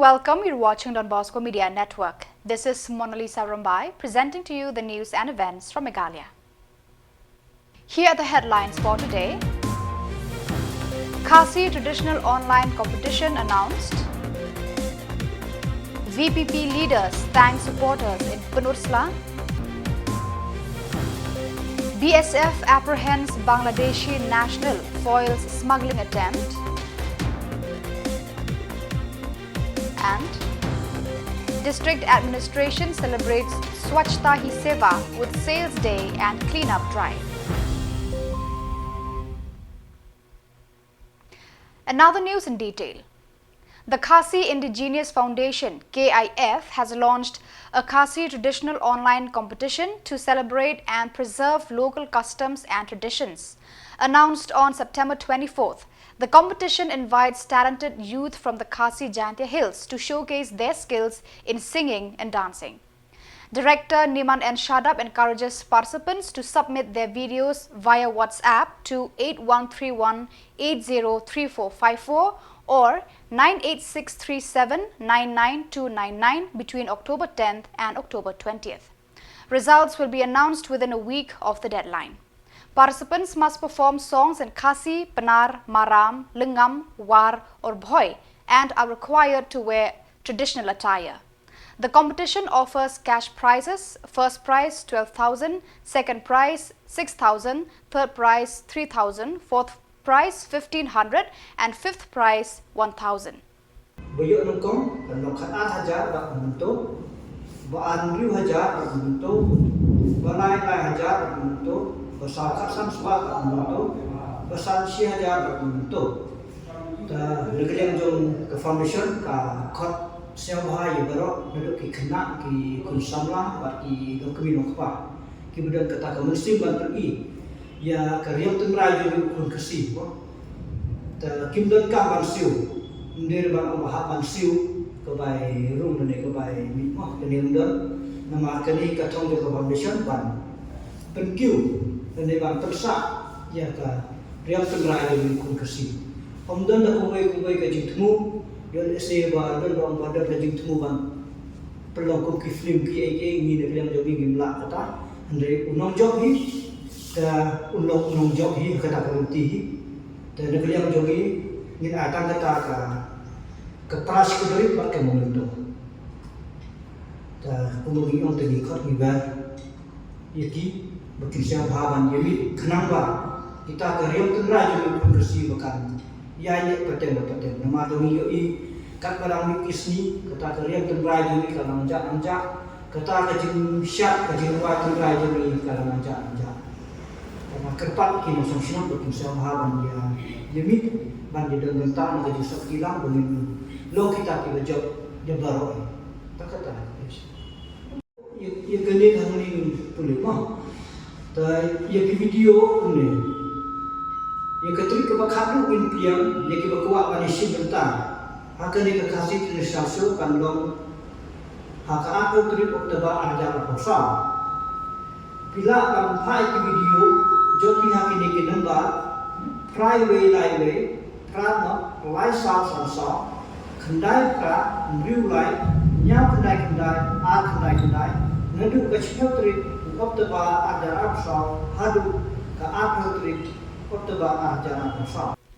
Welcome, you're watching Don Bosco Media Network. This is Mona Lisa Rambai presenting to you the news and events from Meghalaya. Here are the headlines for today. Khasi traditional online competition announced. VPP leaders thank supporters in Khuborjylla. BSF apprehends Bangladeshi national foils smuggling attempt. And District Administration celebrates Swachhta Hi Seva with Sales Day and Cleanup Drive. And now the news in detail. The Khasi Indigenous Foundation KIF has launched a Khasi traditional online competition to celebrate and preserve local customs and traditions. Announced on September 24th, the competition invites talented youth from the Khasi Jantia Hills to showcase their skills in singing and dancing. Director Niman N. Shadab encourages participants to submit their videos via WhatsApp to 8131803454 or 986379999 between October 10th and October 20th. Results will be announced within a week of the deadline. Participants must perform songs in Khasi, Panar, Maram, Lingam, War or Bhoi and are required to wear traditional attire. The competition offers cash prizes: first prize 12,000, second prize 6,000, third prize 3,000, fourth prize 1,500 and fifth prize 1,000. Besar kasan sebab untuk besar siaga untuk negeri yang ke foundation ke kot siapa yang berok duduk di kena di kun Samla bagi dokumen apa kemudian kata mesti bantu ya kerja tengah jadi kun kasih kemudian kawan siu mendir bang bahapan siu kebai room dan kebai mitmah kemudian nama kini katong ke foundation ban penkiu dan bang tersak ya ka riang tengah jadi kun kasih kemudian dah kubai ke temu dan seba dan orang pada lagi temu bang pelong ke film ke ini dia yang jadi gimla kata andre unong job hi ka unong job hi kata penting dan dia yang jadi ni akan kata ke pras ke dari pakai momentum dan kemudian orang tadi kat gibar iki berkisah bahagian jadi kenapa kita kerja tengah jadi bersih bukan ya ini penting nama demi yoi kat barang mikis ni kata kerja tengah jadi kalau anjak kata kecil syak kecil buat tengah jadi kalau anjak karena kerpat kini sosial berkisah bahagian dia jadi banjir dan bentang jadi sekilang begini lo kita tiba job dia baru tak kata ya gini kami boleh mah ya video ni ya ketrik kebakadu impian ya kebakuat manusia bentang akan dia kasih tradisional kan long haka aku trip oktaba ajar pasal bila kan pai video joki haki ni ke number private live prana lai sa kendai pra view lai nya kendai ngadu ke trip oktaba ajar pasal hadu ka aku trip.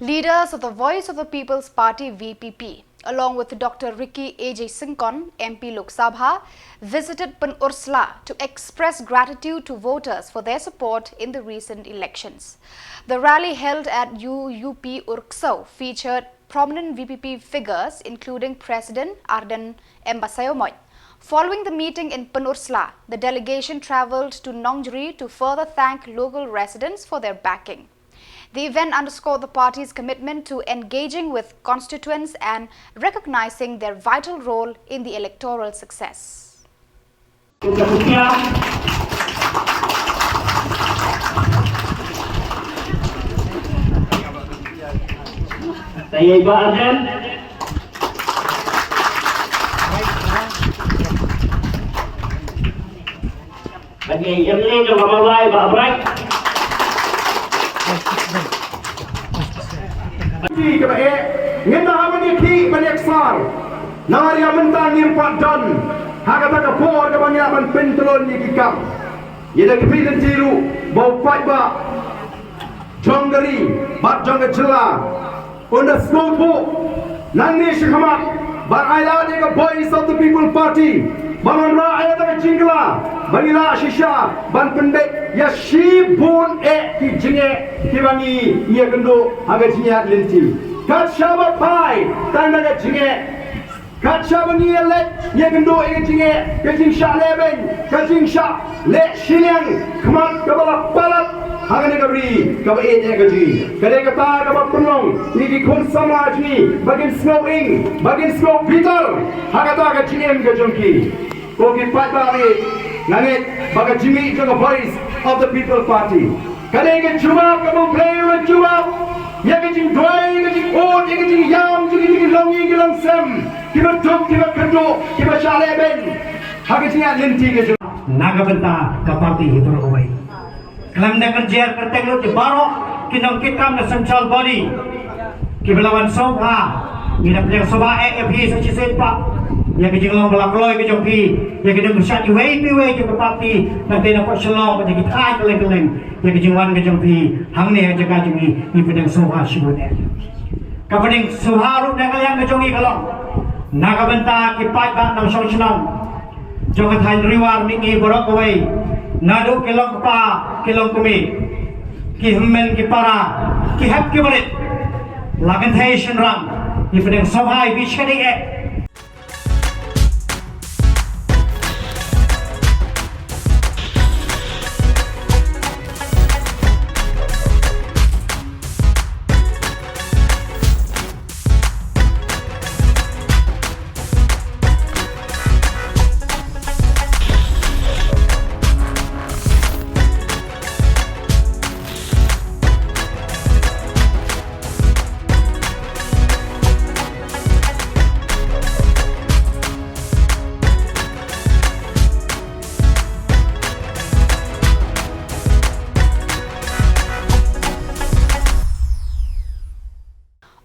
Leaders of the Voice of the People's Party VPP, along with Dr. Ricky A.J. Sinkon, MP Lok Sabha, visited Khuborjylla to express gratitude to voters for their support in the recent elections. The rally held at UUP Urksau featured prominent VPP figures including President Arden Embasayomoy. Following the meeting in Khuborjylla, the delegation travelled to Nongjri to further thank local residents for their backing. The event underscored the party's commitment to engaging with constituents and recognizing their vital role in the electoral success. Bagi yang ini juga mamai bahagian. Ini kebaik, kita akan ini balik sar. Nari mentang impak don. Hakata ka por ka banyak ban pentelon ni kikam. Ida kepitan tiru bau fight ba. Jong dari bat jong Khuborjylla. Unda skopo nang ni shikamat bar aila ni ka voice of the people party. Bangan rakyat ka jingla. Bangila shisha ban pendek ya shibun ki jinge ki bangi ia gendo haga jinya lenti. Kat shabat pai tanda ka jinge. Kat shabani let ia gendo ia jinge ka jing sha leben ka jing sha le Shillong khamat ka bala palat haga ni kabri ka ba e ka ji kare ka ta ka ba punong ni ki khon samaj ni bagin snowing bagin snow bitter haga ta ka jingem ka jongki ko ki pat ba ni nangit baga jimi to the voice of the people party kare ka juma ka mo play with juma ya ka jing doi ka jing od ya ka jing yam ka jing longi ka long sem ki ba tok ki ba kando ki ba shale ben haga jing lenti ka juma naga benta ka party hitro away kelam na kerja kerteng lu di barok kinong kitam na central body kibelawan sobha ngidap yang sobha EP sa chisepa ya ke jingong balakloi ke jongpi ya ke deng syat wei ke party na tena po Shillong ke kita keleng ya ke jingwan ke jongpi hang ne jaga jingi ni pedeng sobha shibune ka pedeng sobha ru na kalyang ke jongi kalong naga benta ki Peit ba nang song chnang jong thai riwar mingi borok away nadu kilong pa kilong kumi ki hemmen ki para ki hap ki balit lagan thai shin ram ni pedeng sobha bi shadi e.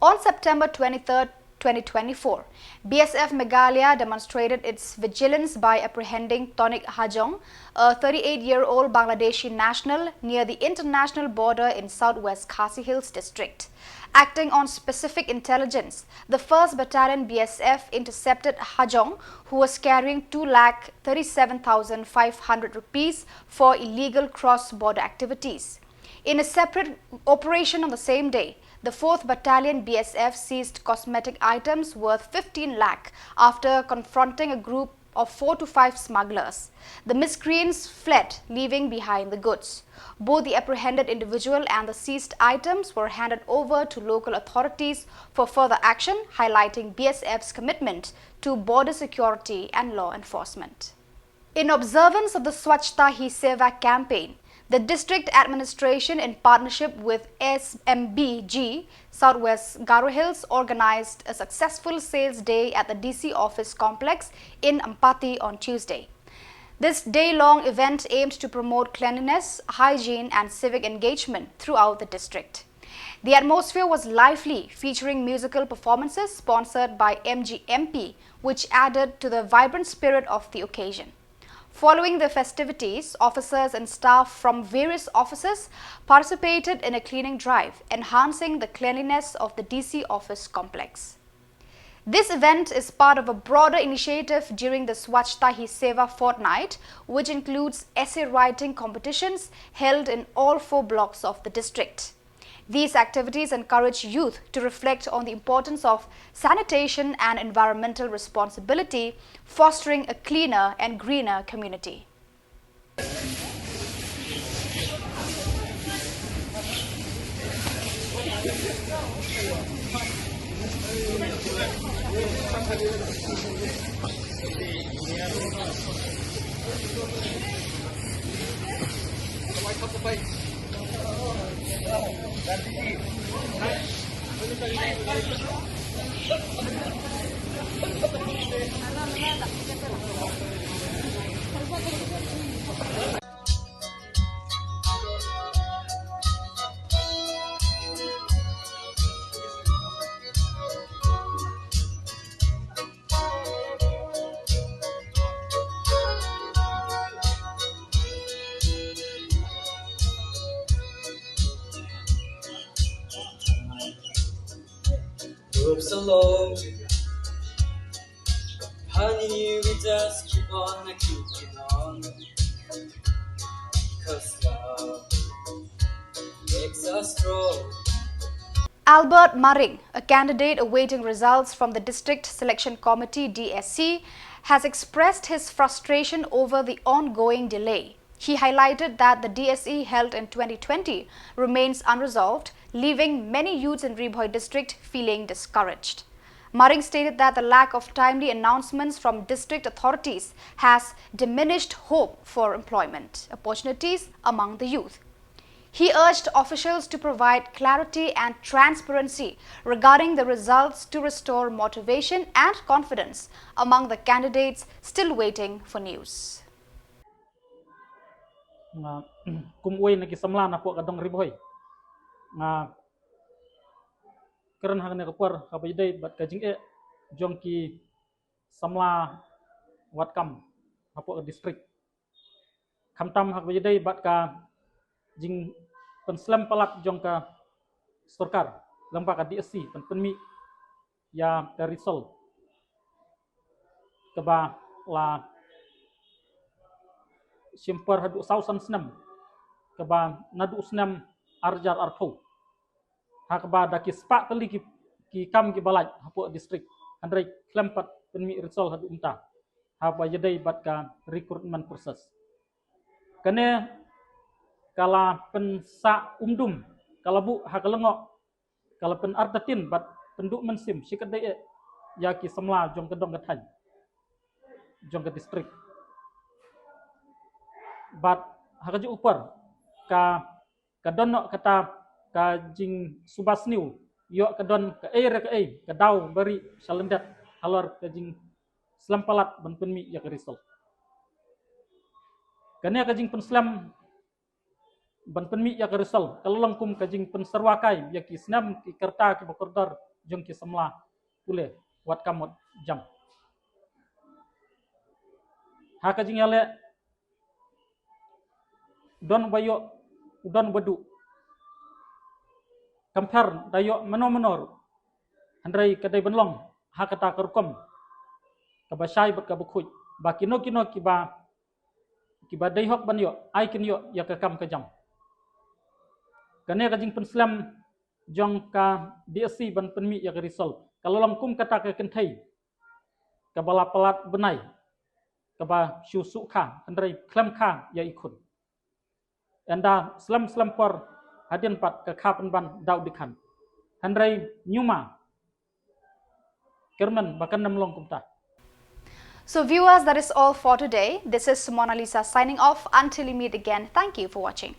On September 23, 2024, BSF Meghalaya demonstrated its vigilance by apprehending Tonik Hajong, a 38-year-old Bangladeshi national near the international border in southwest Khasi Hills district. Acting on specific intelligence, the 1st Battalion BSF intercepted Hajong, who was carrying 2,37,500 rupees for illegal cross-border activities. In a separate operation on the same day, the 4th Battalion BSF seized cosmetic items worth 15 lakh after confronting a group of 4 to 5 smugglers. The miscreants fled, leaving behind the goods. Both the apprehended individual and the seized items were handed over to local authorities for further action, highlighting BSF's commitment to border security and law enforcement. In observance of the Swachhta Hi Seva campaign, the district administration, in partnership with SMBG Southwest Garo Hills, organized a successful sales day at the DC office complex in Ampati on Tuesday. This day-long event aimed to promote cleanliness, hygiene and civic engagement throughout the district. The atmosphere was lively, featuring musical performances sponsored by MGMP, which added to the vibrant spirit of the occasion. Following the festivities, officers and staff from various offices participated in a cleaning drive, enhancing the cleanliness of the DC office complex. This event is part of a broader initiative during the Swachhta Hi Seva fortnight, which includes essay writing competitions held in all 4 blocks of the district. These activities encourage youth to reflect on the importance of sanitation and environmental responsibility, fostering a cleaner and greener community. hope so long. Honey, we just keep on keeping on. 'Cause love makes us strong. Albert Maring, a candidate awaiting results from the District Selection Committee DSC, has expressed his frustration over the ongoing delay. He highlighted that the DSE held in 2020 remains unresolved, leaving many youths in Ribhoi district feeling discouraged. Maring stated that the lack of timely announcements from district authorities has diminished hope for employment opportunities among the youth. He urged officials to provide clarity and transparency regarding the results to restore motivation and confidence among the candidates still waiting for news. Kumway na Samla na po kadong Ribhoi nga karon hang nakapar kabayday bat kajing jong ki Samla watkam na po district kamtam kabayday bat ka jing penslam palat jong ka storkar lampa ka DSC penmi ya ka risol kaba la simpar hadu sausan senam kaba nadu senam arjar artho hakba da ki spa kali ki kam ki balaj hapo district andrai klampat penmi risol hadu unta haba yadai bat ka recruitment process kane kala pensa umdum kala bu hakalengok kala pen artatin bat penduk mensim sikadai ya ki Samla jong kedong kathan jong ke district bat hakaju upar ka donok kata ka jing subasniu yo ka don ka ka dau bari salendat halor ka jing slampalat ban penmi ya ka risol kane ka jing penslam ban penmi ya ka risol kalolong kum ka jing penserwakai ya ki snam ki kerta ki bakordar jong ki Samla pule wat kamot jam ha ka jing yale don bayo don badu compare dayo menor andrai kadai benlong ha kata kerkom kabasai bat kabukhuj ba kino kiba dai hok ban yo ai kin yo ya ka kam ka jam kane ka jing penslam jong ka DSC ban penmi ya ka risol kalau kum kata ka kenthai ka bala palat benai ka ba shu kha andrai klam kha ya ikun anda slam por hadian pat ka khapan ban dau dikhan andrai nyuma kerman bakan namlong kumta. So viewers, that is all for today. This is Mona Lisa signing off. Until we meet again, thank you for watching.